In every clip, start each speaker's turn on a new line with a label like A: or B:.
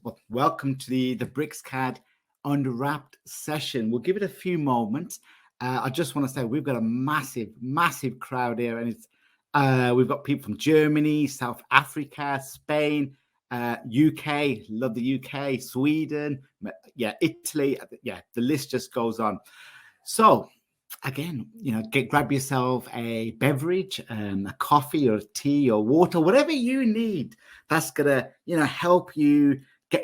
A: Well, welcome to the BricsCAD Unwrapped Session. We'll give it a few moments. I just want to say we've got a massive crowd here, and it's we've got people from Germany, South Africa, Spain, UK, love the UK, Sweden, Italy, the list just goes on. So again, grab yourself a beverage, a coffee or tea or water, whatever you need. That's gonna, help you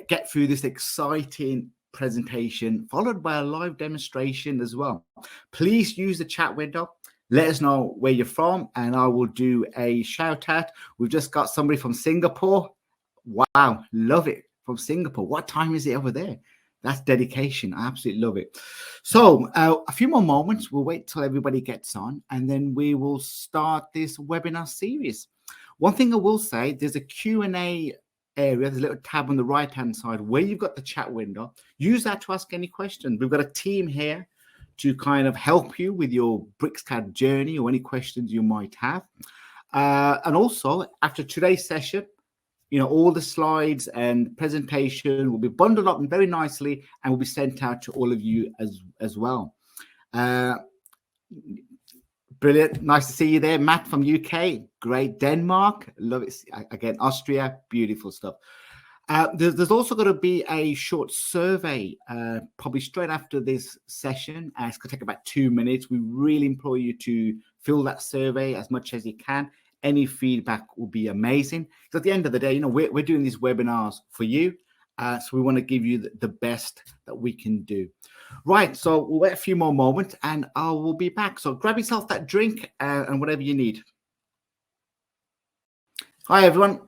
A: get through this exciting presentation, followed by a live demonstration as well. Please use the chat window. Let us know where you're from, and I will do a shout out. We've just got somebody from Singapore. Wow, love it, from Singapore. What time is it over there? That's dedication. I absolutely love it. So a few more moments. We'll wait till everybody gets on, and then we will start this webinar series. One thing I will say, there's a Q&A area. There's a little tab on the right-hand side where you've got the chat window. Use that to ask any questions. We've got a team here to kind of help you with your BricsCAD journey or any questions you might have. And also, after today's session, all the slides and presentation will be bundled up very nicely and will be sent out to all of you as well. Brilliant. Nice to see you there. Matt from UK. Great. Denmark. Love it. Again, Austria. Beautiful stuff. There's also going to be a short survey probably straight after this session. It's going to take about 2 minutes. We really implore you to fill that survey as much as you can. Any feedback will be amazing. Because at the end of the day, we're doing these webinars for you. So we want to give you the best that we can do. Right. So we'll wait a few more moments and I will be back. So grab yourself that drink and whatever you need. Hi, everyone,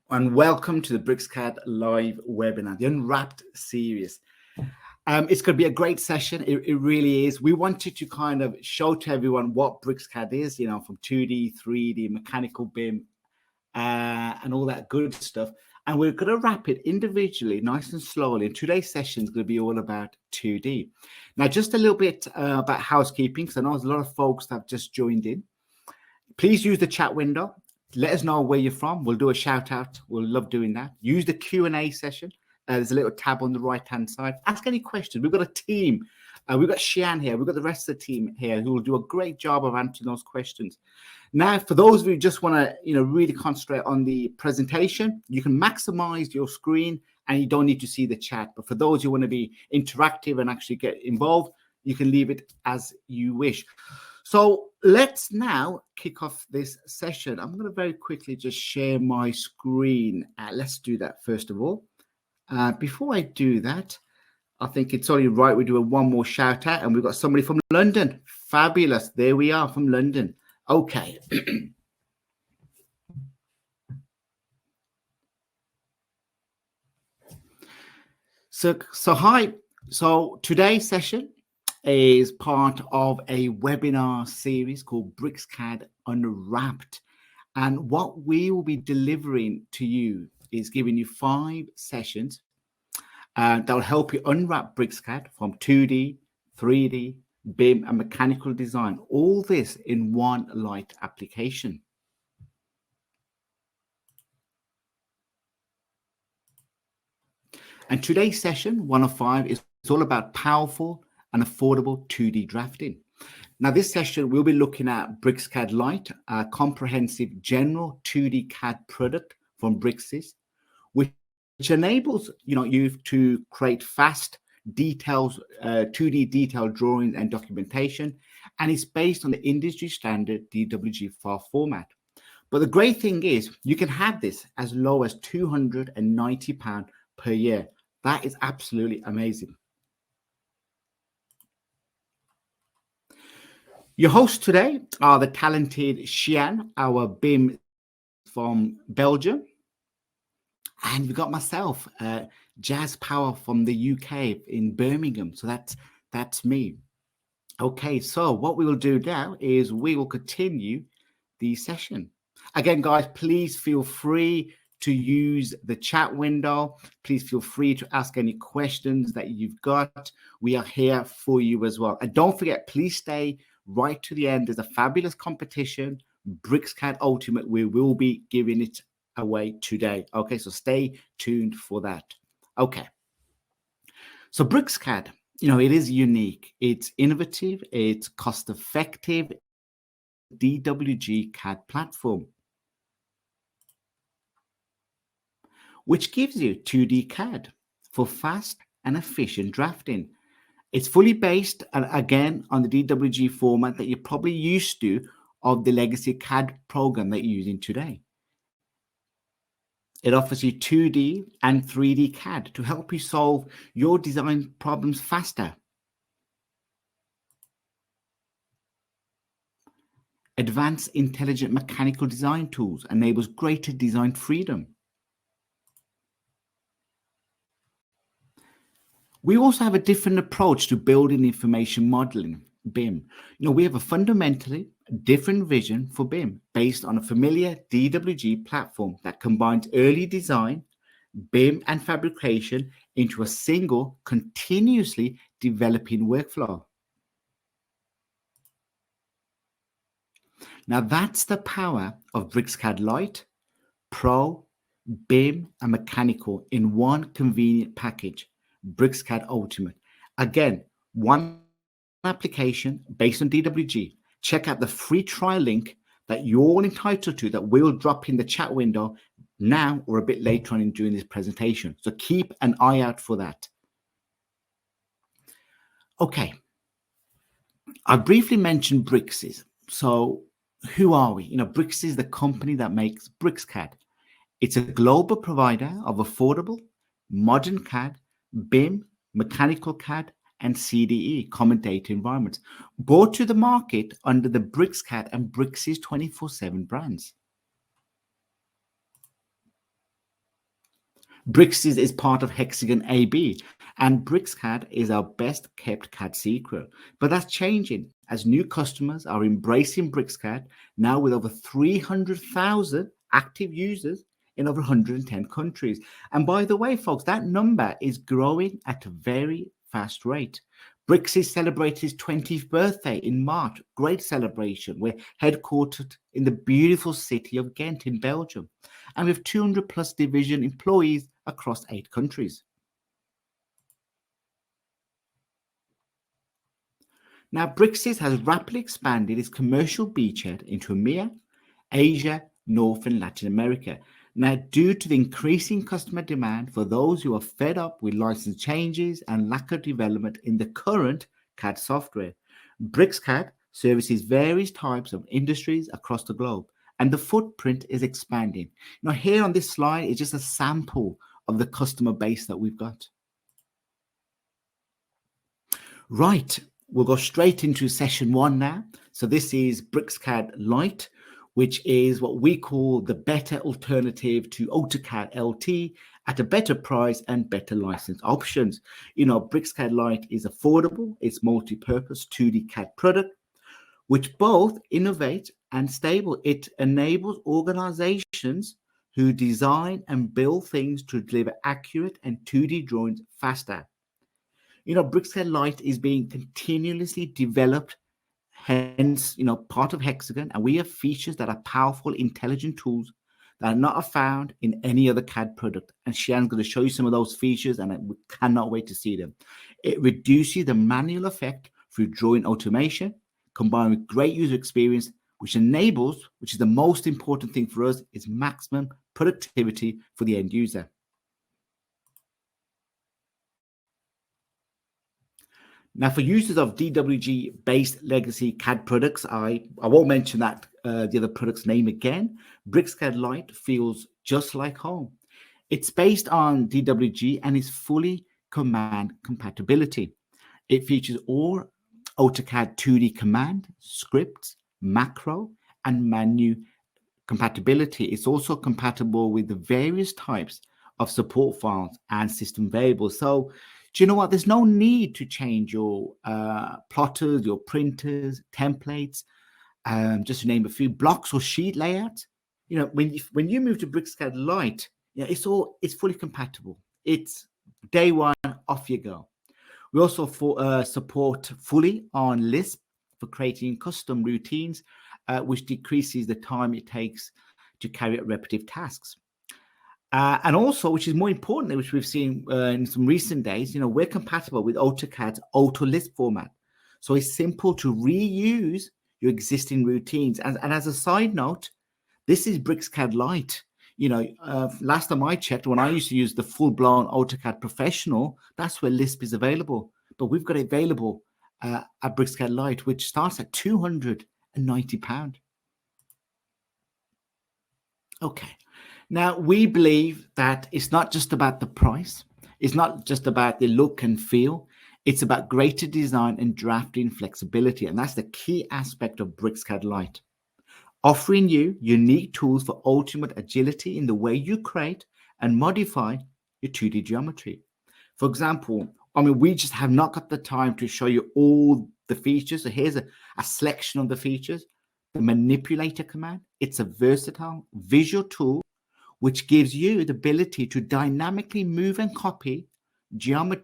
A: and welcome to the BricsCAD live webinar, the Unwrapped series. It's going to be a great session. It really is. We wanted to kind of show to everyone what BricsCAD is, from 2D, 3D, mechanical BIM, and all that good stuff. And we're going to wrap it individually, nice and slowly. And today's session is going to be all about 2D. Now, just a little bit about housekeeping, because I know there's a lot of folks that have just joined in. Please use the chat window. Let us know where you're from. We'll do a shout out. We'll love doing that. Use the Q&A session. There's a little tab on the right-hand side. Ask any questions. We've got a team. We've got Xian here. We've got the rest of the team here who will do a great job of answering those questions. Now, for those of you who just want to, really concentrate on the presentation, you can maximize your screen and you don't need to see the chat. But for those who want to be interactive and actually get involved, you can leave it as you wish. So let's now kick off this session. I'm going to very quickly just share my screen. Let's do that first of all. Before I do that, I think it's only right we do one more shout out, and we've got somebody from London. Fabulous. There we are from London. Okay. So hi. So today's session is part of a webinar series called BricsCAD Unwrapped. And what we will be delivering to you is giving you 5 sessions that will help you unwrap BricsCAD from 2D, 3D, BIM, and mechanical design. All this in one light application. And today's session, 1 of 5, is all about powerful and affordable 2D drafting. Now, this session, we'll be looking at BricsCAD Lite, a comprehensive general 2D CAD product from Bricsys, which enables you to create fast details, 2D detailed drawings and documentation, and it's based on the industry standard DWG file format. But the great thing is you can have this as low as £290 per year. That is absolutely amazing. Your hosts today are the talented Xian, our BIM from Belgium. And we've got myself, Jazz Power from the UK in Birmingham. So that's me. Okay, so what we will do now is we will continue the session. Again, guys, please feel free to use the chat window. Please feel free to ask any questions that you've got. We are here for you as well. And don't forget, please stay right to the end. There's a fabulous competition, BricsCAD Ultimate. We will be giving it away today. Okay, so stay tuned for that. Okay. So BricsCAD, it is unique. It's innovative. It's cost-effective. DWG CAD platform, which gives you 2D CAD for fast and efficient drafting. It's fully based, again, on the DWG format that you're probably used to of the legacy CAD program that you're using today. It offers you 2D and 3D CAD to help you solve your design problems faster. Advanced intelligent mechanical design tools enables greater design freedom. We also have a different approach to building information modeling, BIM. We have a fundamentally different vision for BIM based on a familiar DWG platform that combines early design, BIM, and fabrication into a single, continuously developing workflow. Now that's the power of BricsCAD Lite, Pro, BIM, and Mechanical in one convenient package, BricsCAD Ultimate. Again, one application based on DWG. Check out the free trial link that you're all entitled to that we'll drop in the chat window now or a bit later on during this presentation. So keep an eye out for that. Okay. I briefly mentioned Bricsys. So who are we? Bricsys is the company that makes BricsCAD. It's a global provider of affordable, modern CAD, BIM, mechanical CAD, and CDE, common data environments, brought to the market under the BricsCAD and Bricsys 24/7 brands. Bricsys is part of Hexagon AB, and BricsCAD is our best kept CAD secret. But that's changing as new customers are embracing BricsCAD, now with over 300,000 active users in over 110 countries. And by the way, folks, that number is growing at a very fast rate. Bricsys celebrated his 20th birthday in March. Great celebration. We're headquartered in the beautiful city of Ghent in Belgium. And we have 200 plus division employees across 8 countries. Now, Bricsys has rapidly expanded its commercial beachhead into EMEA, Asia, North and Latin America. Now, due to the increasing customer demand for those who are fed up with license changes and lack of development in the current CAD software, BricsCAD services various types of industries across the globe, and the footprint is expanding. Now, here on this slide is just a sample of the customer base that we've got. Right, we'll go straight into session 1 now. So this is BricsCAD Lite, which is what we call the better alternative to AutoCAD LT at a better price and better license options. BricsCAD Lite is affordable. It's multi-purpose 2D CAD product, which both innovate and stable. It enables organizations who design and build things to deliver accurate and 2D drawings faster. BricsCAD Lite is being continuously developed, hence, part of Hexagon, and we have features that are powerful, intelligent tools that are not found in any other CAD product. And Shannon's going to show you some of those features, and we cannot wait to see them. It reduces the manual effect through drawing automation, combined with great user experience, which is the most important thing for us, is maximum productivity for the end user. Now, for users of DWG-based legacy CAD products, I won't mention that the other product's name again. BricsCAD Lite feels just like home. It's based on DWG and is fully command compatibility. It features all AutoCAD 2D command, scripts, macro, and menu compatibility. It's also compatible with the various types of support files and system variables. So, do you know what? There's no need to change your plotters, your printers, templates, just to name a few, blocks or sheet layouts. When you move to BricsCAD Lite, it's fully compatible. It's day one, off you go. We also support fully on Lisp for creating custom routines, which decreases the time it takes to carry out repetitive tasks. And also, which is more important, which we've seen in some recent days, we're compatible with AutoCAD's AutoList format. So it's simple to reuse your existing routines. And as a side note, this is BricsCAD Lite. Last time I checked, when I used to use the full-blown AutoCAD Professional, that's where Lisp is available. But we've got it available at BricsCAD Lite, which starts at £290. Okay. Now, we believe that it's not just about the price. It's not just about the look and feel. It's about greater design and drafting flexibility. And that's the key aspect of BricsCAD Lite, offering you unique tools for ultimate agility in the way you create and modify your 2D geometry. For example, we just have not got the time to show you all the features. So here's a selection of the features. The manipulator command, it's a versatile visual tool which gives you the ability to dynamically move and copy geometry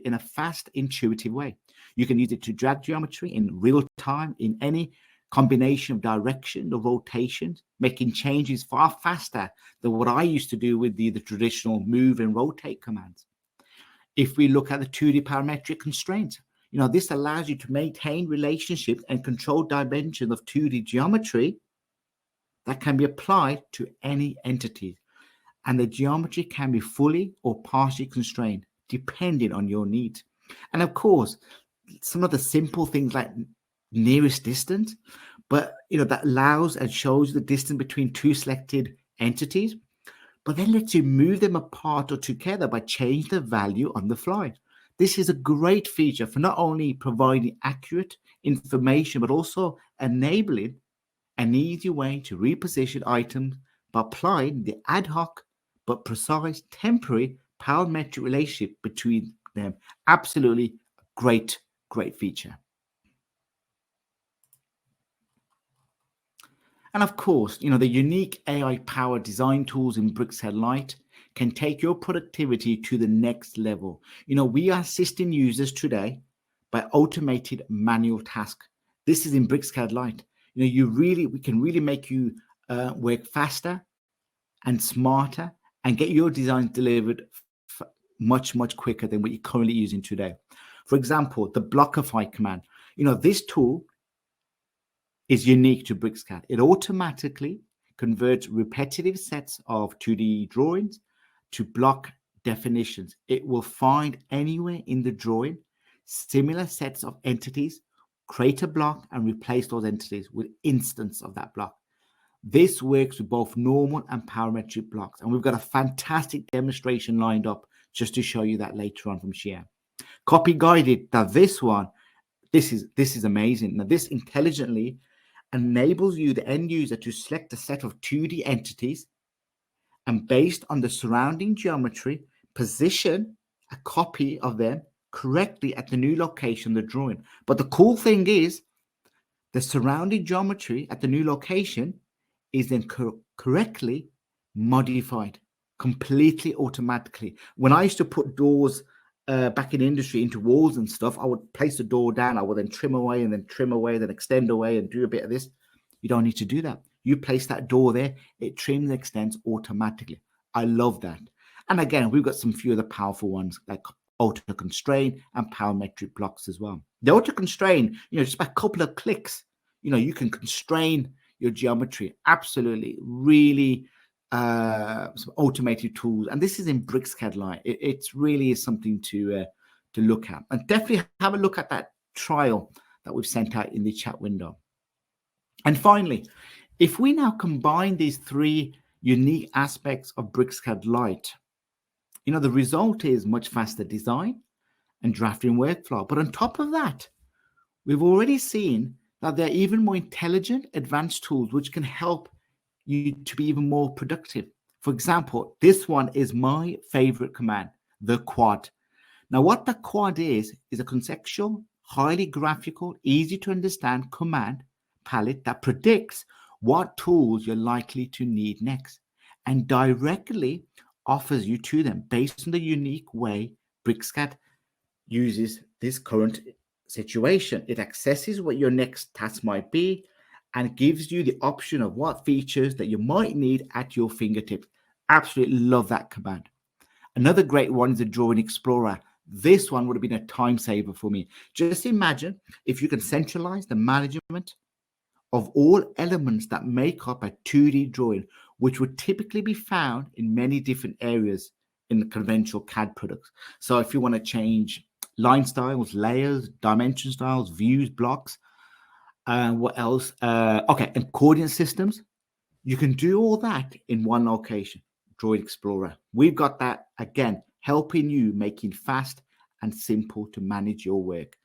A: in a fast, intuitive way. You can use it to drag geometry in real time in any combination of direction or rotations, making changes far faster than what I used to do with the traditional move and rotate commands. If we look at the 2D parametric constraints, this allows you to maintain relationships and control dimensions of 2D geometry that can be applied to any entity. And the geometry can be fully or partially constrained, depending on your needs. And of course, some of the simple things like nearest distance, but that allows and shows the distance between two selected entities, but then lets you move them apart or together by changing the value on the fly. This is a great feature for not only providing accurate information, but also enabling an easy way to reposition items by applying the ad hoc but precise temporary parametric relationship between them. Absolutely great feature. And of course, the unique AI-powered design tools in BricsCAD Lite can take your productivity to the next level. We are assisting users today by automated manual tasks. This is in BricsCAD Lite. We can really make you work faster and smarter and get your designs delivered much quicker than what you're currently using today. For example, the Blockify command. This tool is unique to BricsCAD. It automatically converts repetitive sets of 2D drawings to block definitions. It will find anywhere in the drawing similar sets of entities, create a block, and replace those entities with instance of that block. This works with both normal and parametric blocks. And we've got a fantastic demonstration lined up just to show you that later on from Shia. Copy guided. Now this is amazing. Now this intelligently enables you, the end user, to select a set of 2D entities and based on the surrounding geometry, position a copy of them correctly at the new location of the drawing. But the cool thing is the surrounding geometry at the new location is then correctly modified completely automatically. When I used to put doors back in the industry into walls and stuff, I would place the door down. I would then trim away and then trim away, then extend away and do a bit of this. You don't need to do that. You place that door there, it trims and extends automatically. I love that. And again, we've got some few of the powerful ones like auto constrain and parametric blocks as well. The auto constrain, just by a couple of clicks, you can constrain your geometry. Absolutely, really some automated tools. And this is in BricsCAD Lite. It's really is something to look at. And definitely have a look at that trial that we've sent out in the chat window. And finally, if we now combine these three unique aspects of BricsCAD Lite, the result is much faster design and drafting workflow. But on top of that, we've already seen that there are even more intelligent, advanced tools which can help you to be even more productive. For example, this one is my favorite command, the quad. Now, what the quad is a conceptual, highly graphical, easy to understand command palette that predicts what tools you're likely to need next and directly offers you to them based on the unique way BricsCAD uses this current situation. It accesses what your next task might be and gives you the option of what features that you might need at your fingertips. Absolutely love that command. Another great one is the Drawing Explorer. This one would have been a time saver for me. Just imagine if you can centralize the management of all elements that make up a 2D drawing, which would typically be found in many different areas in the conventional CAD products. So if you want to change line styles, layers, dimension styles, views, blocks, what else? Okay, and coordinate systems. You can do all that in one location, Drawing Explorer. We've got that, again, helping you making fast and simple to manage your work.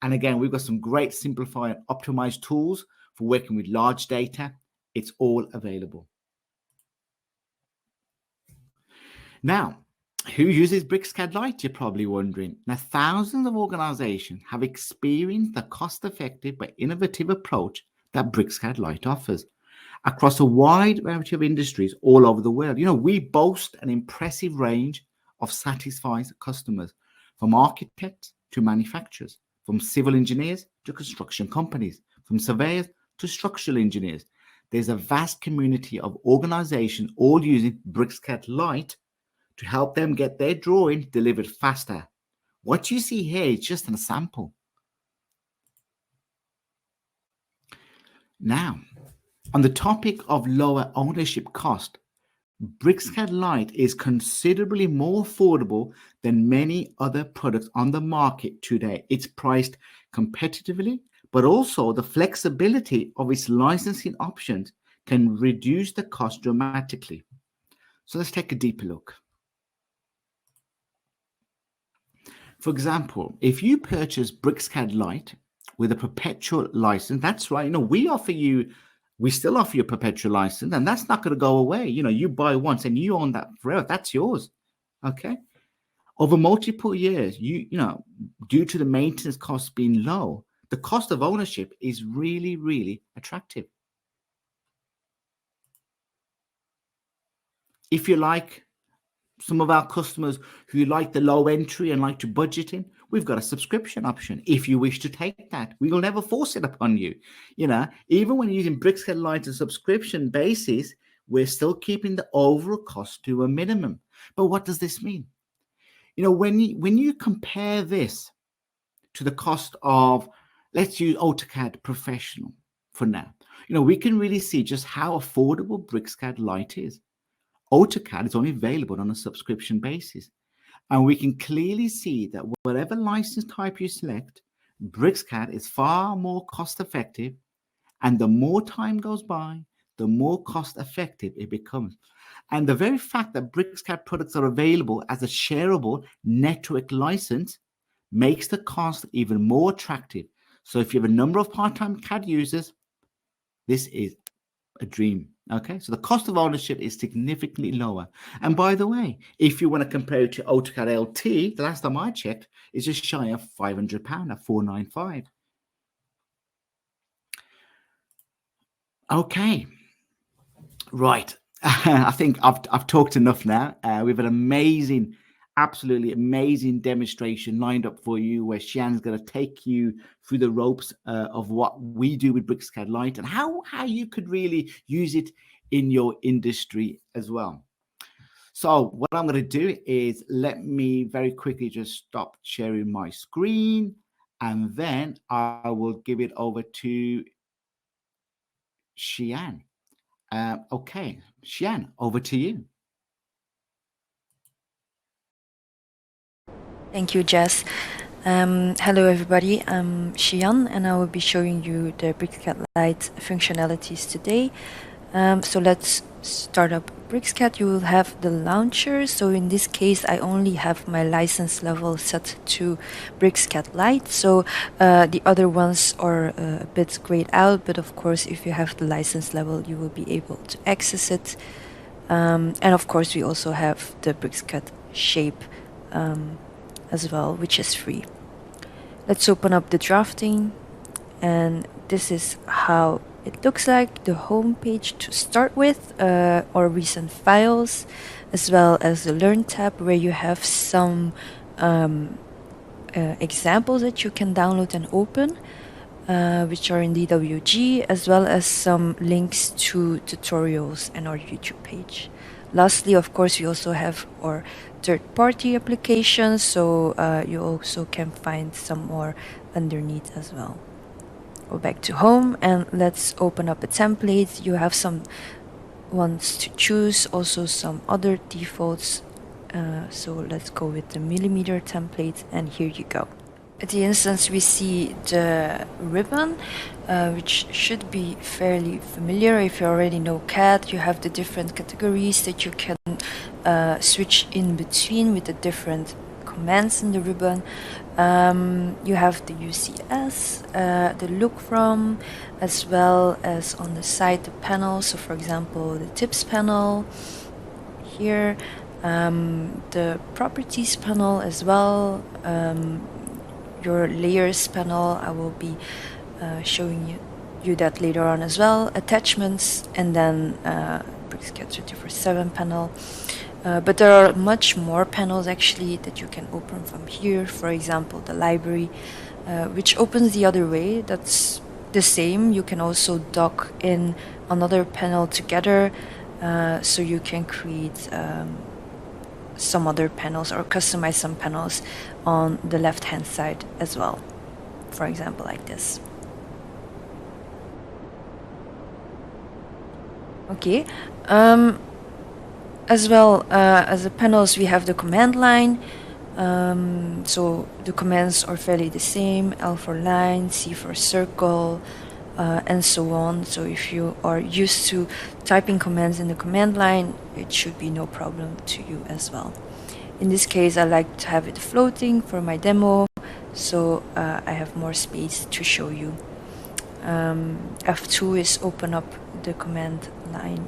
A: And again, we've got some great simplify and optimize tools for working with large data. It's all available. Now, who uses BricsCAD Lite, you're probably wondering. Now, thousands of organizations have experienced the cost-effective but innovative approach that BricsCAD Lite offers across a wide variety of industries all over the world. You know, we boast an impressive range of satisfied customers, from architects to manufacturers, from civil engineers to construction companies, from surveyors to structural engineers. There's a vast community of organizations all using BricsCAD Lite to help them get their drawing delivered faster. What you see here is just a sample. Now, on the topic of lower ownership cost, BricsCAD Lite is considerably more affordable than many other products on the market today. It's priced competitively, but also the flexibility of its licensing options can reduce the cost dramatically. So let's take a deeper look. For example, if you purchase BricsCAD Lite with a Perpetual license, that's right, we still offer you a Perpetual license, and that's not going to go away. You buy once and you own that forever. That's yours. Okay. Over multiple years, due to the maintenance costs being low, the cost of ownership is really, really attractive. If you like some of our customers who like the low entry and like to budget in, we've got a subscription option. If you wish to take that, we will never force it upon you. Even when you're using BricsCAD Lite on a subscription basis, we're still keeping the overall cost to a minimum. But what does this mean? When you compare this to the cost of, let's use AutoCAD Professional for now, we can really see just how affordable BricsCAD Lite is. AutoCAD is only available on a subscription basis. And we can clearly see that whatever license type you select, BricsCAD is far more cost effective. And the more time goes by, the more cost effective it becomes. And the very fact that BricsCAD products are available as a shareable network license makes the cost even more attractive. So if you have a number of part-time CAD users, this is a dream. Okay, so the cost of ownership is significantly lower. And by the way, if you want to compare it to AutoCAD LT, the last time I checked, it's just shy of £500 at $495. Okay, right. I think I've talked enough now. We have an absolutely amazing demonstration lined up for you, where Xian's going to take you through the ropes of what we do with BricsCAD Lite and how you could really use it in your industry as well. So what I'm going to do is let me very quickly just stop sharing my screen, and then I will give it over to Xian. Okay, Xian, over to you.
B: Thank you, Jess. Hello everybody, I'm Xian and I will be showing you the BricsCAD Lite functionalities today. So let's start up BricsCAD. You will have the launcher. So in this case, I only have my license level set to BricsCAD Lite. So the other ones are a bit grayed out, but of course, if you have the license level, you will be able to access it. And of course, we also have the BricsCAD shape as well, which is free. Let's open up the drafting, and this is how it looks like, the home page to start with, or recent files, as well as the Learn tab, where you have some examples that you can download and open. which are in DWG, as well as some links to tutorials and our YouTube page. Lastly, of course, we also have our third-party applications, so you also can find some more underneath as well. Go back to home and let's open up a template. You have some ones to choose, also some other defaults. So let's go with the millimeter template, and here you go. At the instance, we see the ribbon, which should be fairly familiar. If you already know CAD, you have the different categories that you can switch in between with the different commands in the ribbon. You have the UCS, the look from, as well as on the side the panel. So for example, the tips panel here, the properties panel as well, your layers panel. I will be showing you that later on as well, attachments, and then BricsCAD 24/7 panel. But there are much more panels actually that you can open from here. For example, the library, which opens the other way. That's the same. You can also dock in another panel together, so you can create some other panels or customize some panels on the left hand side as well, for example like this. Okay, as well as the panels, we have the command line. So the commands are fairly the same: L for line, C for circle, and so on. So if you are used to typing commands in the command line, it should be no problem to you as well. In this case, I like to have it floating for my demo, so I have more space to show you. F2 is open up the command line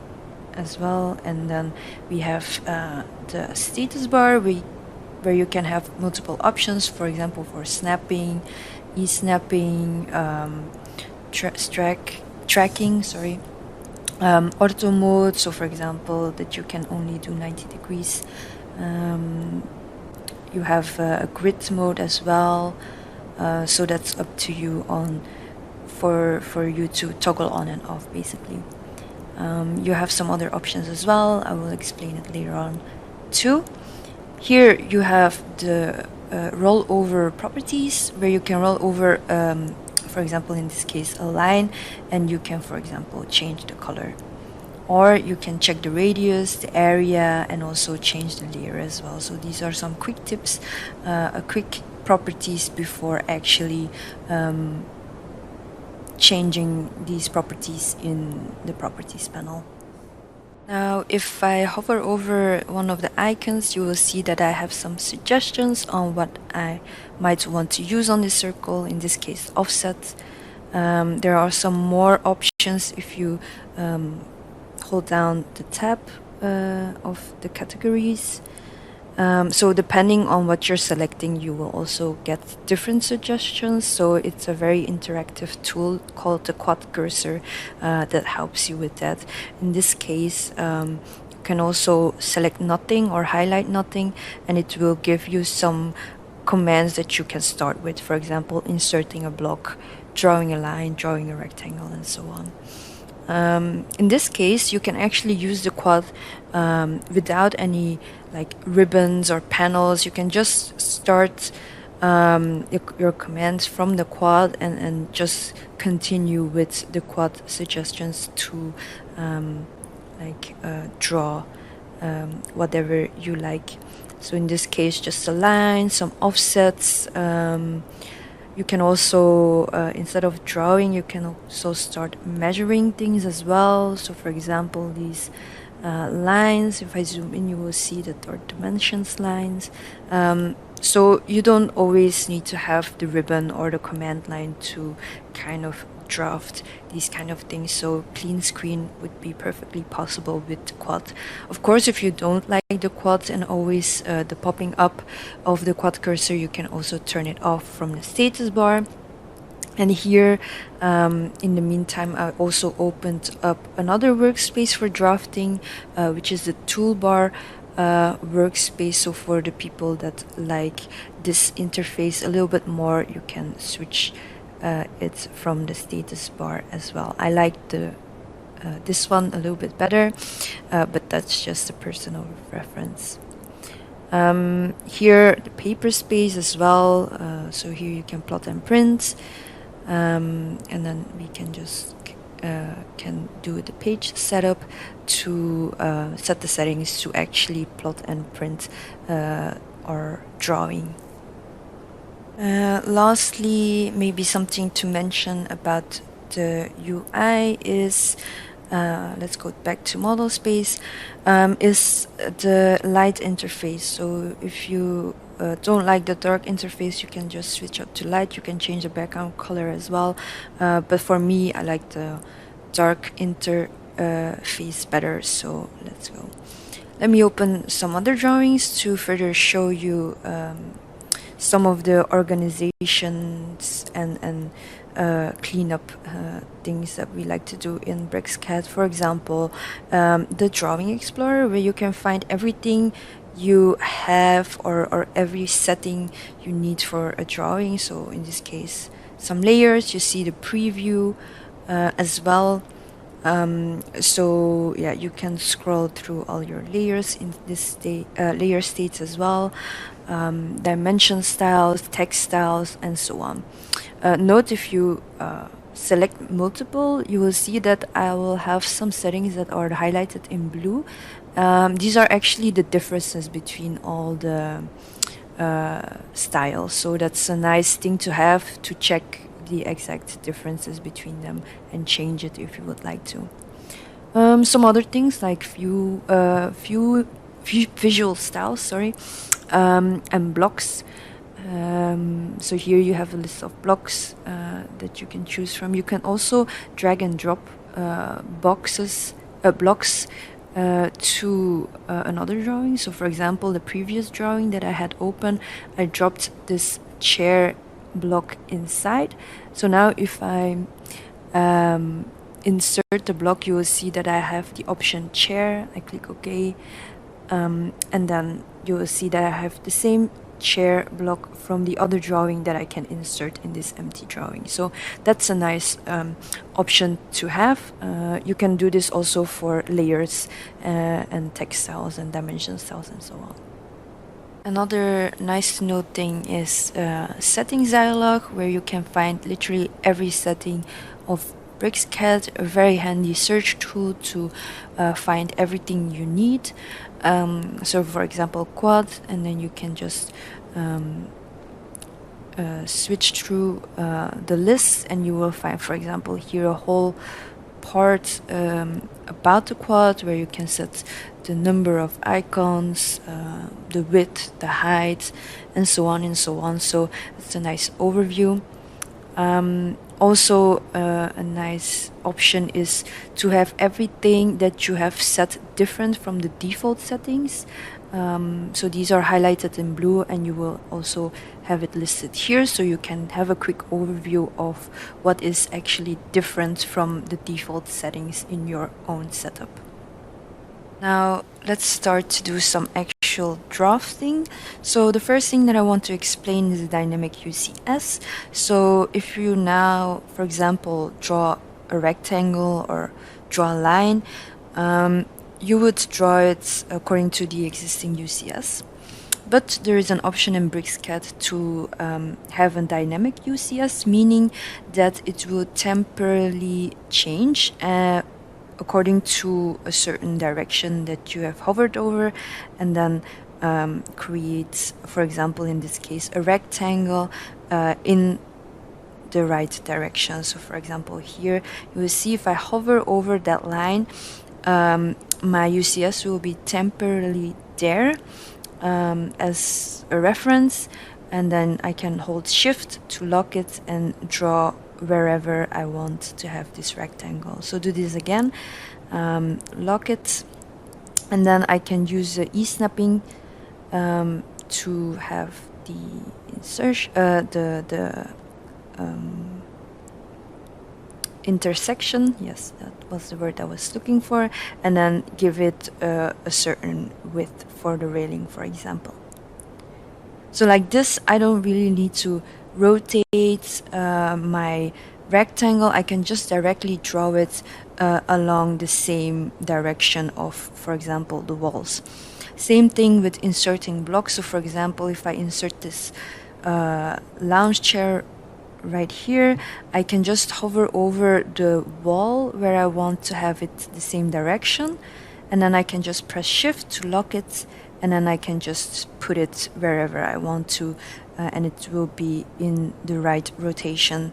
B: as well, and then we have the status bar where you can have multiple options, for example for snapping, e-snapping, tracking, sorry, auto mode, so for example that you can only do 90 degrees. You have a grid mode as well, so that's up to you on for you to toggle on and off basically. You have some other options as well. I will explain it later on too. Here you have the rollover properties, where you can roll over, for example in this case, a line, and you can, for example, change the color, or you can check the radius, the area, and also change the layer as well. So these are some quick tips, quick properties before actually changing these properties in the properties panel. Now, if I hover over one of the icons, you will see that I have some suggestions on what I might want to use on this circle, in this case offset. There are some more options if you hold down the tab of the categories. So depending on what you're selecting, you will also get different suggestions. So it's a very interactive tool called the quad cursor that helps you with that. In this case, you can also select nothing or highlight nothing, and it will give you some commands that you can start with. For example, inserting a block, drawing a line, drawing a rectangle, and so on. In this case, you can actually use the quad without any like ribbons or panels. You can just start your commands from the quad and just continue with the quad suggestions to draw whatever you like. So in this case, just a line, some offsets. You can also, instead of drawing, you can also start measuring things as well. So for example, these lines, if I zoom in, you will see that are dimensions lines. So you don't always need to have the ribbon or the command line to kind of draft these kind of things. So clean screen would be perfectly possible with the quad. Of course, if you don't like the quad and always the popping up of the quad cursor, you can also turn it off from the status bar. And here, in the meantime, I also opened up another workspace for drafting, which is the Toolbar workspace. So for the people that like this interface a little bit more, you can switch it from the status bar as well. I like the this one a little bit better, but that's just a personal reference. Here the paper space as well, so here you can plot and print, and then we can just can do the page setup to set the settings to actually plot and print our drawing. Lastly, maybe something to mention about the UI is, let's go back to model space, is the light interface. So if you don't like the dark interface, you can just switch up to light. You can change the background color as well, but for me I like the dark interface better, so let's go. Let me open some other drawings to further show you some of the organizations and cleanup things that we like to do in BricsCAD. For example, the Drawing Explorer, where you can find everything you have or every setting you need for a drawing. So in this case, some layers, you see the preview as well. So yeah, you can scroll through all your layers in this layer states as well. Dimension styles, text styles, and so on. Note if you select multiple, you will see that I will have some settings that are highlighted in blue. These are actually the differences between all the styles, so that's a nice thing to have to check the exact differences between them and change it if you would like to. Some other things like visual styles, sorry, and blocks. So here you have a list of blocks that you can choose from. You can also drag and drop blocks to another drawing. So for example, the previous drawing that I had open, I dropped this chair block inside. So now if I insert the block, you will see that I have the option chair. I click OK, and then you will see that I have the same chair block from the other drawing that I can insert in this empty drawing. So that's a nice option to have. You can do this also for layers and text styles and dimension styles and so on. Another nice to note thing is settings dialog, where you can find literally every setting of BricsCAD, a very handy search tool to find everything you need. So for example, quad, and then you can just switch through the list, and you will find, for example, here a whole part about the quad, where you can set the number of icons, the width, the height, and so on and so on. So it's a nice overview. Also, a nice option is to have everything that you have set different from the default settings. So these are highlighted in blue, and you will also have it listed here, so you can have a quick overview of what is actually different from the default settings in your own setup. Now let's start to do some actual drafting. So the first thing that I want to explain is the dynamic UCS. So if you now, for example, draw a rectangle or draw a line, you would draw it according to the existing UCS. But there is an option in BricsCAD to have a dynamic UCS, meaning that it will temporarily change according to a certain direction that you have hovered over, and then create, for example, in this case, a rectangle in the right direction. So for example, here you will see if I hover over that line, my UCS will be temporarily there as a reference, and then I can hold Shift to lock it and draw wherever I want to have this rectangle. So do this again, lock it, and then I can use the e-snapping to have the insertion, intersection, yes, that was the word I was looking for, and then give it a certain width for the railing, for example. So like this, I don't really need to rotate my rectangle, I can just directly draw it along the same direction of, for example, the walls. Same thing with inserting blocks. So for example, if I insert this lounge chair right here, I can just hover over the wall where I want to have it the same direction, and then I can just press shift to lock it, and then I can just put it wherever I want to, and it will be in the right rotation.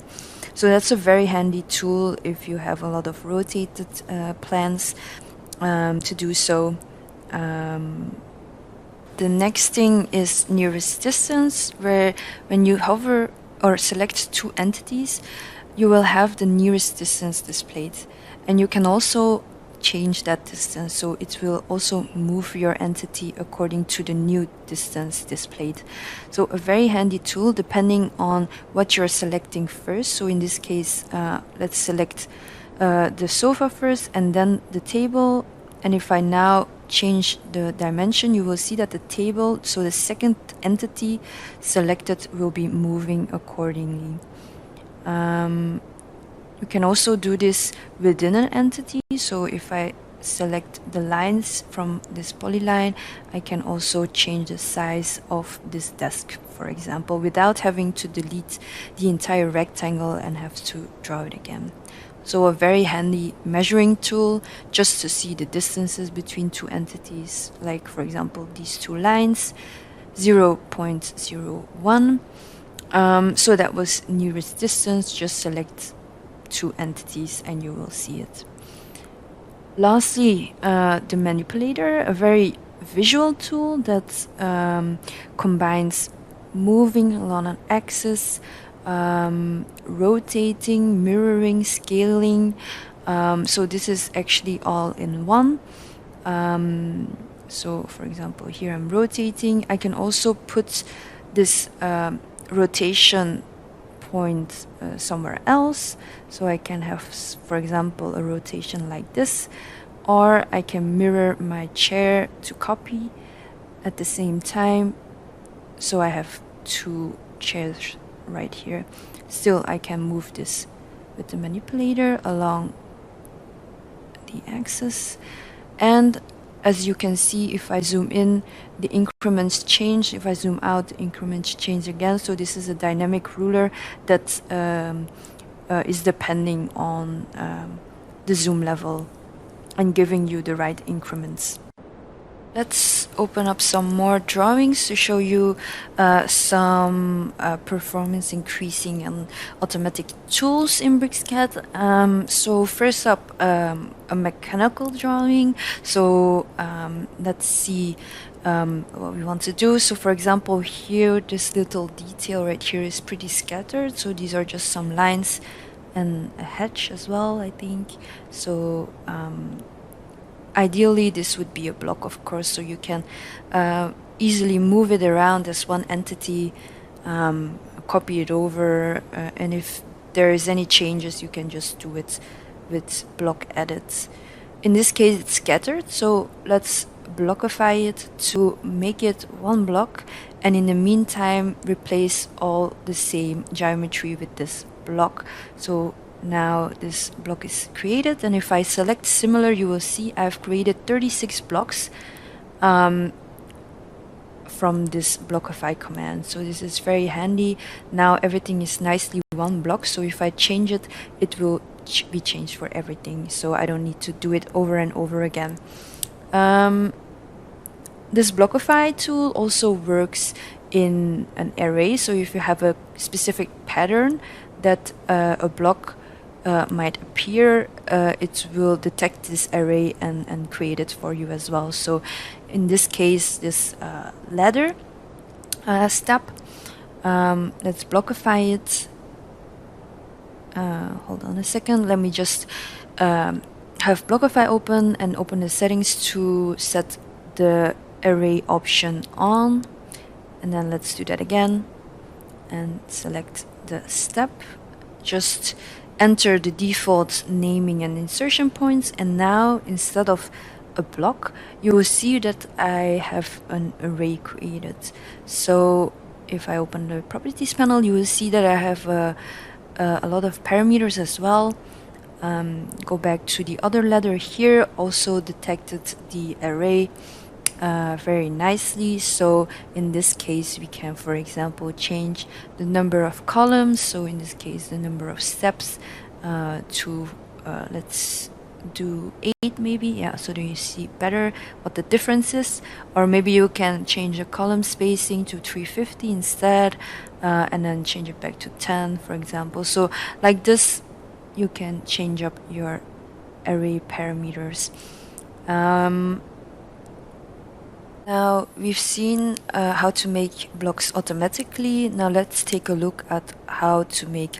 B: So that's a very handy tool if you have a lot of rotated plans to do so. The next thing is nearest distance, where when you hover or select two entities, you will have the nearest distance displayed. And you can also change that distance, so it will also move your entity according to the new distance displayed. So a very handy tool depending on what you're selecting first. So in this case, let's select the sofa first and then the table. And if I now change the dimension, you will see that the table, so the second entity selected, will be moving accordingly. You can also do this within an entity. So if I select the lines from this polyline, I can also change the size of this desk, for example, without having to delete the entire rectangle and have to draw it again. So a very handy measuring tool just to see the distances between two entities, like for example these two lines, 0.01. So that was nearest distance. Just select two entities and you will see it. Lastly, the manipulator, a very visual tool that combines moving along an axis, rotating, mirroring, scaling. So this is actually all in one. So for example, here I'm rotating. I can also put this rotation point somewhere else. So I can have, for example, a rotation like this, or I can mirror my chair to copy at the same time. So I have two chairs right here. Still, I can move this with the manipulator along the axis. And as you can see, if I zoom in, the increments change. If I zoom out, the increments change again. So this is a dynamic ruler that is depending on the zoom level and giving you the right increments. Let's open up some more drawings to show you some performance increasing and automatic tools in BricsCAD. So first up, a mechanical drawing. So let's see what we want to do. So for example, here, this little detail right here is pretty scattered. So these are just some lines and a hatch as well, I think. So ideally, this would be a block, of course, so you can easily move it around as one entity, copy it over, and if there is any changes, you can just do it with block edits. In this case, it's scattered, so let's blockify it to make it one block, and in the meantime, replace all the same geometry with this block. So now this block is created, and if I select similar, you will see I've created 36 blocks from this Blockify command. So this is very handy. Now everything is nicely one block, so if I change it, it will be changed for everything, so I don't need to do it over and over again. This Blockify tool also works in an array, so if you have a specific pattern that a block might appear, it will detect this array and create it for you as well. So in this case, this ladder step, let's blockify it. Hold on a second, let me just have Blockify open and open the settings to set the array option on, and then let's do that again and select the step. Just enter the default naming and insertion points, and now instead of a block, you will see that I have an array created. So if I open the properties panel, you will see that I have a lot of parameters as well. Go back to the other ladder here, also detected the array very nicely. So in this case, we can, for example, change the number of columns. So in this case, the number of steps to, let's do 8 maybe. Yeah, so then you see better what the difference is. Or maybe you can change the column spacing to 350 instead, and then change it back to 10, for example. So like this, you can change up your array parameters. Now we've seen how to make blocks automatically. Now let's take a look at how to make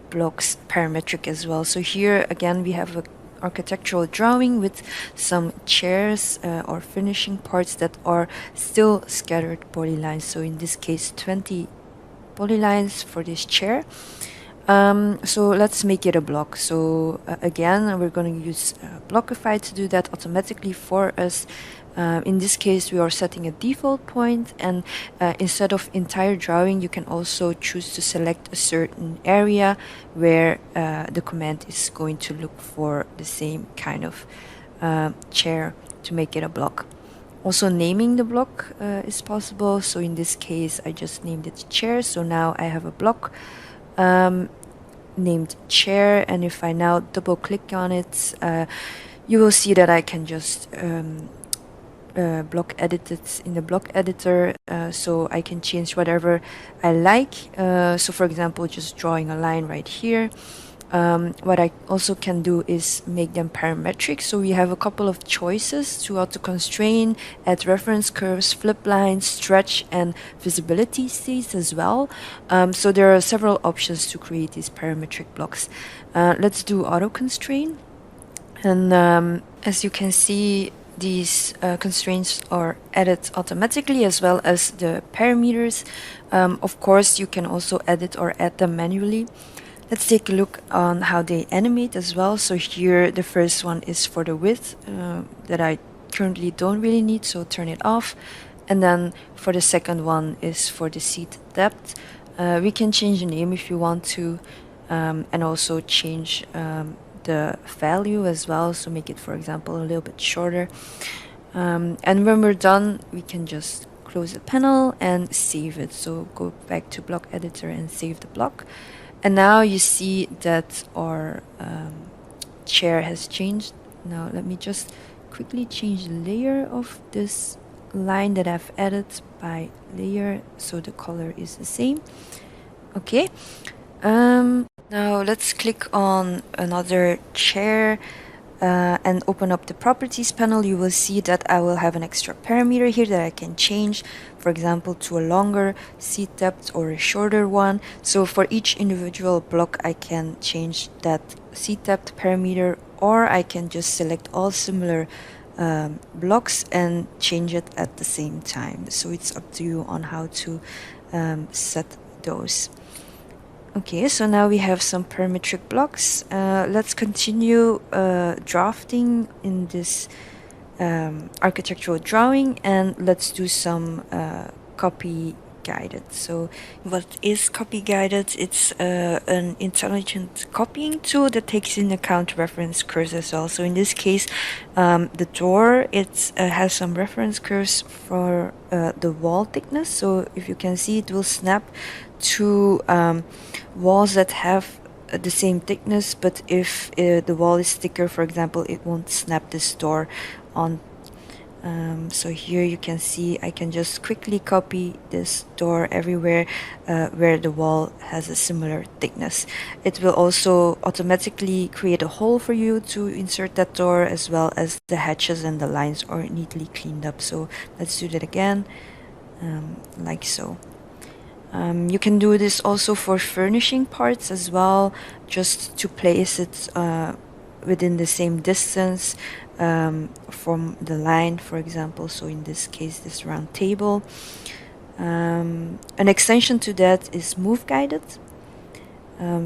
B: blocks parametric as well. So here again we have an architectural drawing with some chairs or finishing parts that are still scattered polylines. So in this case 20 polylines for this chair. So let's make it a block. So again, we're going to use Blockify to do that automatically for us. In this case, we are setting a default point, and instead of entire drawing, you can also choose to select a certain area where the command is going to look for the same kind of chair to make it a block. Also, naming the block is possible. So in this case, I just named it chair. So now I have a block named chair, and if I now double click on it, you will see that I can just block edit it in the block editor, so I can change whatever I like. So for example, just drawing a line right here. What I also can do is make them parametric. So we have a couple of choices to auto constrain, add reference curves, flip lines, stretch, and visibility states as well. So there are several options to create these parametric blocks. Let's do auto constrain. And as you can see, these constraints are added automatically, as well as the parameters. Of course, you can also edit or add them manually. Let's take a look on how they animate as well. So here the first one is for the width that I currently don't really need, so turn it off. And then for the second one is for the seat depth. We can change the name if you want to, and also change the value as well, so make it, for example, a little bit shorter. And when we're done, we can just close the panel and save it. So go back to block editor and save the block. And now you see that our chair has changed. Now let me just quickly change the layer of this line that I've added by layer, so the color is the same. Okay. Now let's click on another chair and open up the properties panel. You will see that I will have an extra parameter here that I can change, for example, to a longer seat depth or a shorter one. So for each individual block, I can change that seat depth parameter, or I can just select all similar blocks and change it at the same time. So it's up to you on how to set those. Okay, so now we have some parametric blocks. Let's continue drafting in this architectural drawing, and let's do some copy guided. So what is copy guided? It's an intelligent copying tool that takes into account reference curves as well. So in this case, the door, it has some reference curves for the wall thickness. So if you can see, it will snap to walls that have the same thickness, but if the wall is thicker, for example, it won't snap this door on. So here you can see I can just quickly copy this door everywhere where the wall has a similar thickness. It will also automatically create a hole for you to insert that door, as well as the hatches and the lines are neatly cleaned up. So let's do that again, like so. You can do this also for furnishing parts as well, just to place it within the same distance from the line, for example. So in this case, this round table. An extension to that is move guided.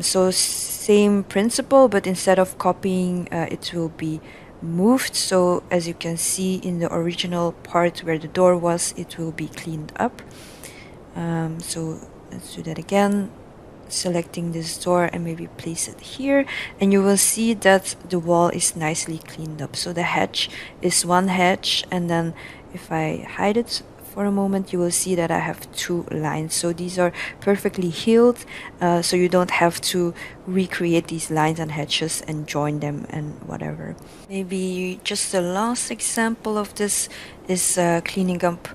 B: So same principle, but instead of copying, it will be moved. So as you can see in the original part where the door was, it will be cleaned up. So let's do that again, selecting this door and maybe place it here, and you will see that the wall is nicely cleaned up. So the hatch is one hatch, and then if I hide it for a moment, you will see that I have two lines. So these are perfectly healed, so you don't have to recreate these lines and hatches and join them and whatever. Maybe just the last example of this is cleaning up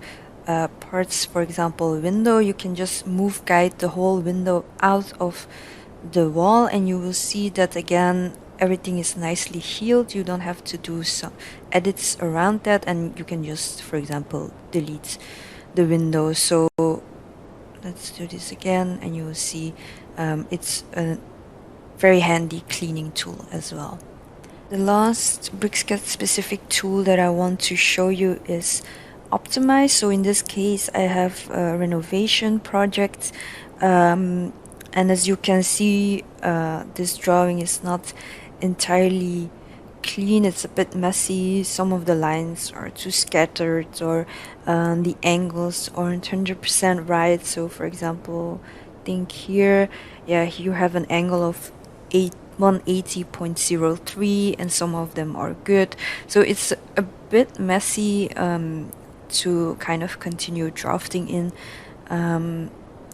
B: parts. For example, window, you can just move guide the whole window out of the wall, and you will see that again everything is nicely healed. You don't have to do some edits around that, and you can just, for example, delete the window. So let's do this again, and you will see it's a very handy cleaning tool as well. The last BricsCAD specific tool that I want to show you is Optimize. So in this case I have a renovation project, and as you can see, this drawing is not entirely clean. It's a bit messy. Some of the lines are too scattered, or the angles aren't 100% right. So for example, think here, yeah, you have an angle of 180.03 and some of them are good. So it's a bit messy to kind of continue drafting in.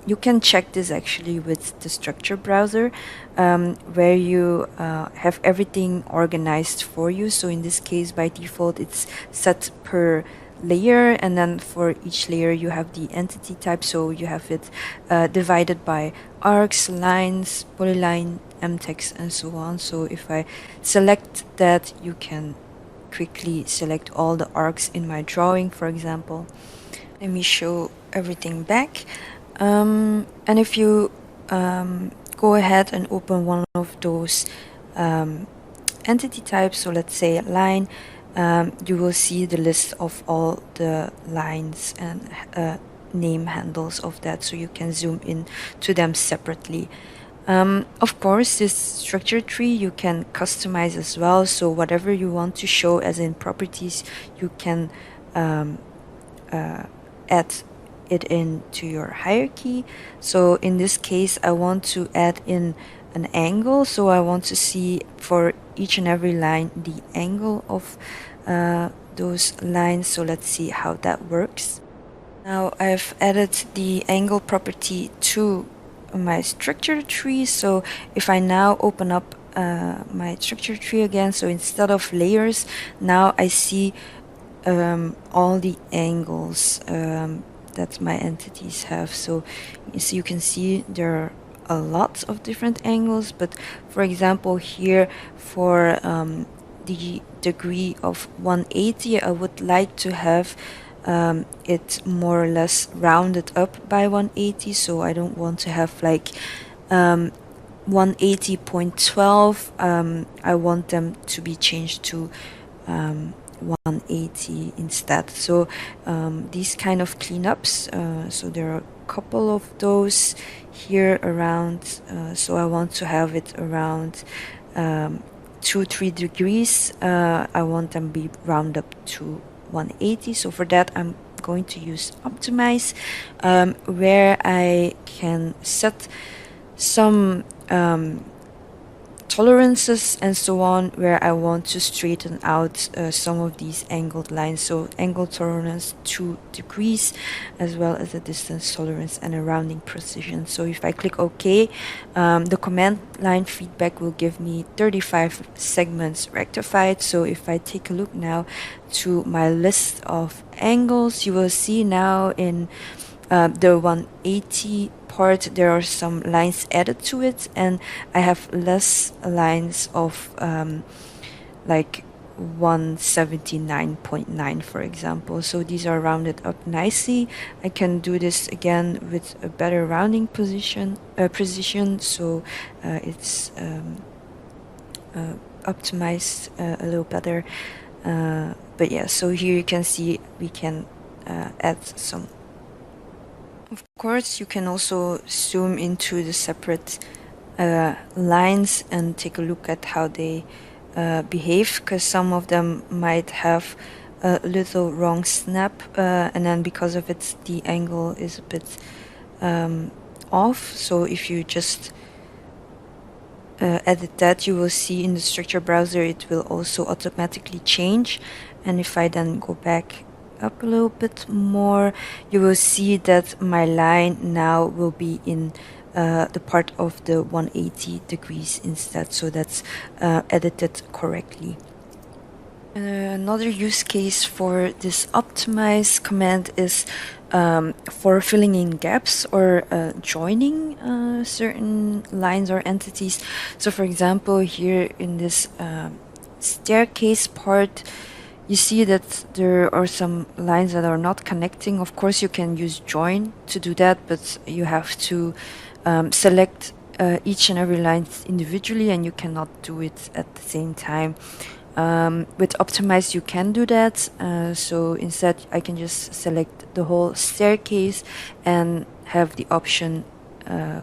B: You can check this actually with the structure browser, where you have everything organized for you. So in this case, by default, it's set per layer, and then for each layer you have the entity type. So you have it divided by arcs, lines, polyline, mtext, and so on. So if I select that, you can quickly select all the arcs in my drawing, for example. Let me show everything back. And if you go ahead and open one of those entity types, so let's say a line, you will see the list of all the lines and name handles of that, so you can zoom in to them separately. Of course, this structure tree you can customize as well, so whatever you want to show as in properties, you can add it into your hierarchy. So in this case, I want to add in an angle, so I want to see for each and every line the angle of those lines. So let's see how that works. Now I've added the angle property to my structure tree. So if I now open up my structure tree again, so instead of layers, now I see all the angles that my entities have. So you can see there are a lot of different angles, but for example here for the degree of 180, I would like to have it more or less rounded up by 180, so I don't want to have like 180.12. I want them to be changed to 180 instead. So these kind of cleanups, so there are a couple of those here around, so I want to have it around 2-3 degrees. I want them be round up to 180. So for that I'm going to use Optimize, where I can set some tolerances and so on, where I want to straighten out some of these angled lines. So angle tolerance 2 degrees, as well as a distance tolerance and a rounding precision. So if I click OK, the command line feedback will give me 35 segments rectified. So if I take a look now to my list of angles, you will see now in the 180 part there are some lines added to it, and I have less lines of like 179.9 for example. So these are rounded up nicely. I can do this again with a better rounding precision, so it's optimized a little better, but yeah, so here you can see we can add some. Of course, you can also zoom into the separate lines and take a look at how they behave, because some of them might have a little wrong snap, and then because of it the angle is a bit off. So if you just edit that, you will see in the structure browser it will also automatically change. And if I then go back up a little bit more, you will see that my line now will be in the part of the 180 degrees instead, so that's edited correctly. Another use case for this optimize command is for filling in gaps or joining certain lines or entities. So for example, here in this staircase part, you see that there are some lines that are not connecting. Of course, you can use join to do that, but you have to select each and every line individually, and you cannot do it at the same time. With optimize, you can do that. So instead, I can just select the whole staircase and have the option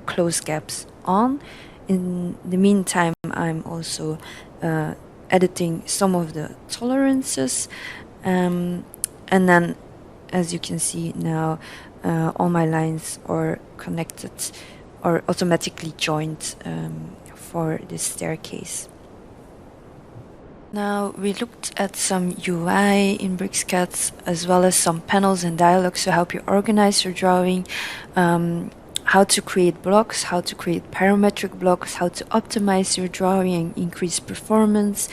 B: close gaps on. In the meantime, I'm also editing some of the tolerances, and then, as you can see now, all my lines are connected or automatically joined for this staircase. Now we looked at some UI in BricsCAD as well as some panels and dialogues to help you organize your drawing, how to create blocks, how to create parametric blocks, how to optimize your drawing and increase performance.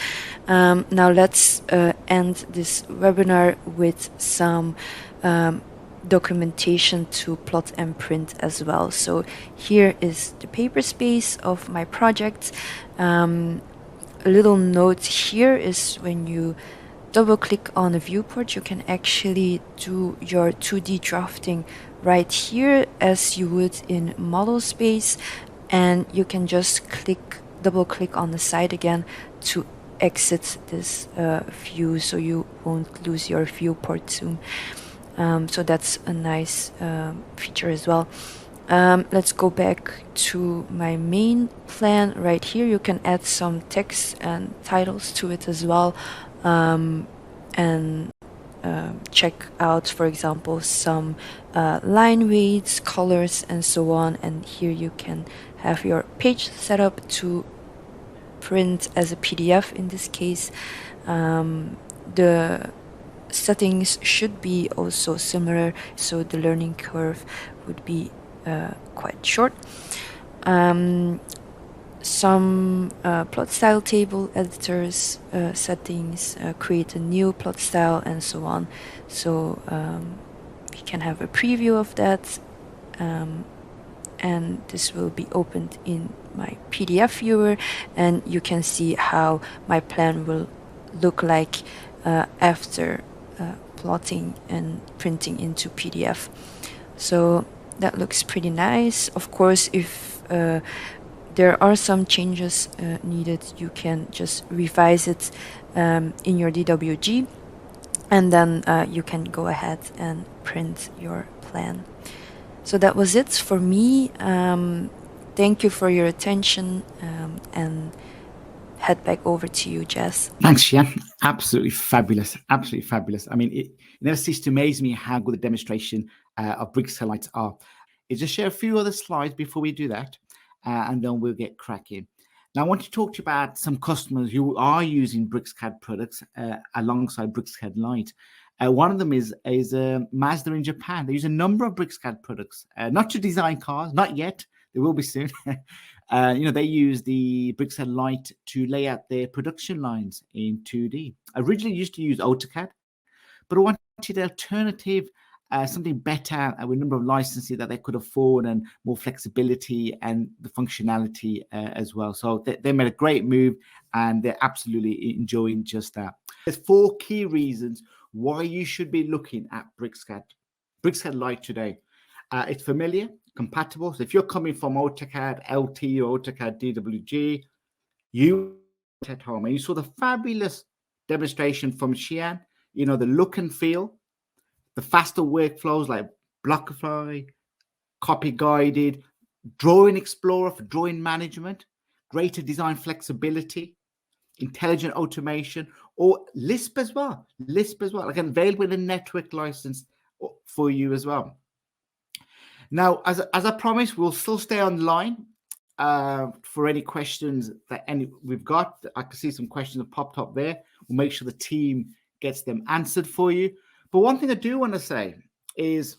B: Now let's end this webinar with some documentation to plot and print as well. So here is the paper space of my project. A little note here is when you double click on a viewport, you can actually do your 2D drafting right here as you would in model space, and you can just double click on the side again to exit this view so you won't lose your viewport zoom. So that's a nice feature as well. Let's go back to my main plan. Right here you can add some text and titles to it as well, and check out, for example, some line weights, colors, and so on. And here you can have your page set up to print as a PDF in this case. The settings should be also similar, so the learning curve would be quite short. Some plot style table editors settings, create a new plot style, and so on. So you can have a preview of that, and this will be opened in my PDF viewer, and you can see how my plan will look like after plotting and printing into PDF. So that looks pretty nice. Of course, if there are some changes needed, you can just revise it in your DWG, and then you can go ahead and print your plan. So that was it for me. Thank you for your attention, and head back over to you, Jess.
A: Thanks, Xian. Absolutely fabulous. Absolutely fabulous. I mean, it never ceases to amaze me how good the demonstration of BricsCAD Lite are. I'll just share a few other slides before we do that, and then we'll get cracking. Now, I want to talk to you about some customers who are using BricsCAD products alongside BricsCAD Lite. One of them is Mazda in Japan. They use a number of BricsCAD products, not to design cars, not yet. They will be soon. They use the BricsCAD Lite to lay out their production lines in 2D. Originally used to use AutoCAD, but I wanted an alternative, something better with a number of licenses that they could afford and more flexibility and the functionality as well. So they made a great move, and they're absolutely enjoying just that. There's 4 key reasons why you should be looking at BricsCAD Lite today. It's familiar, compatible. So if you're coming from AutoCAD LT or AutoCAD DWG, you at home, and you saw the fabulous demonstration from Xian, the look and feel, the faster workflows like Blockify, copy guided, Drawing Explorer for drawing management, greater design flexibility, intelligent automation, or Lisp as well. Lisp as well, like available in a network license for you as well. Now, as I promised, we'll still stay online for any questions that we've got. I can see some questions have popped up there. We'll make sure the team gets them answered for you. But one thing I do want to say is,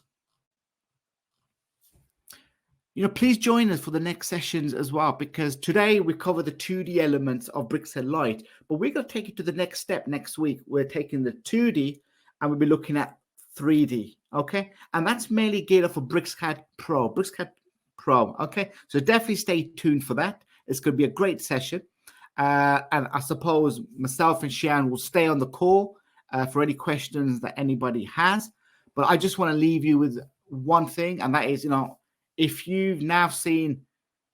A: please join us for the next sessions as well, because today we cover the 2D elements of BricsCAD Lite, but we're going to take it to the next step next week. We're taking the 2D and we'll be looking at 3D, okay? And that's mainly geared up for BricsCAD Pro, okay? So definitely stay tuned for that. It's going to be a great session. And I suppose myself and Shian will stay on the call for any questions that anybody has. But I just want to leave you with one thing, and that is, if you've now seen,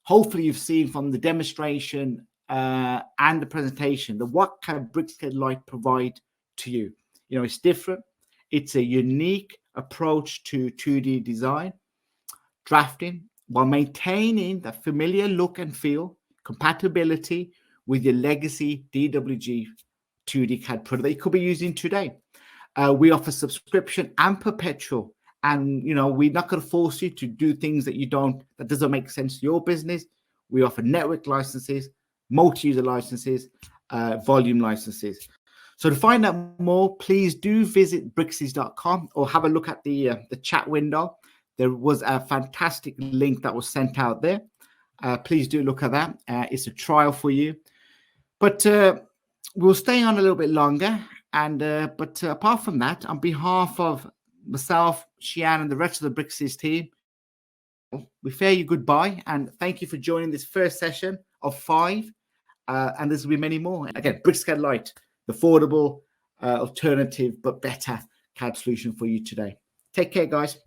A: hopefully you've seen from the demonstration and the presentation, what can BricsCAD Lite provide to you? It's different. It's a unique approach to 2D design, drafting, while maintaining the familiar look and feel, compatibility with your legacy DWG 2D CAD product that you could be using today. We offer subscription and perpetual, and we're not going to force you to do things that that doesn't make sense to your business. We offer network licenses, multi-user licenses, volume licenses. So to find out more, please do visit Bricsys.com or have a look at the chat window. There was a fantastic link that was sent out there. Please do look at that. It's a trial for you. But we'll stay on a little bit longer. But apart from that, on behalf of myself, Shian, and the rest of the Bricsys team, we fare you goodbye and thank you for joining this first session of 5. And there's will be many more. Again, BricsCAD Lite, the affordable alternative but better CAD solution for you today. Take care, guys.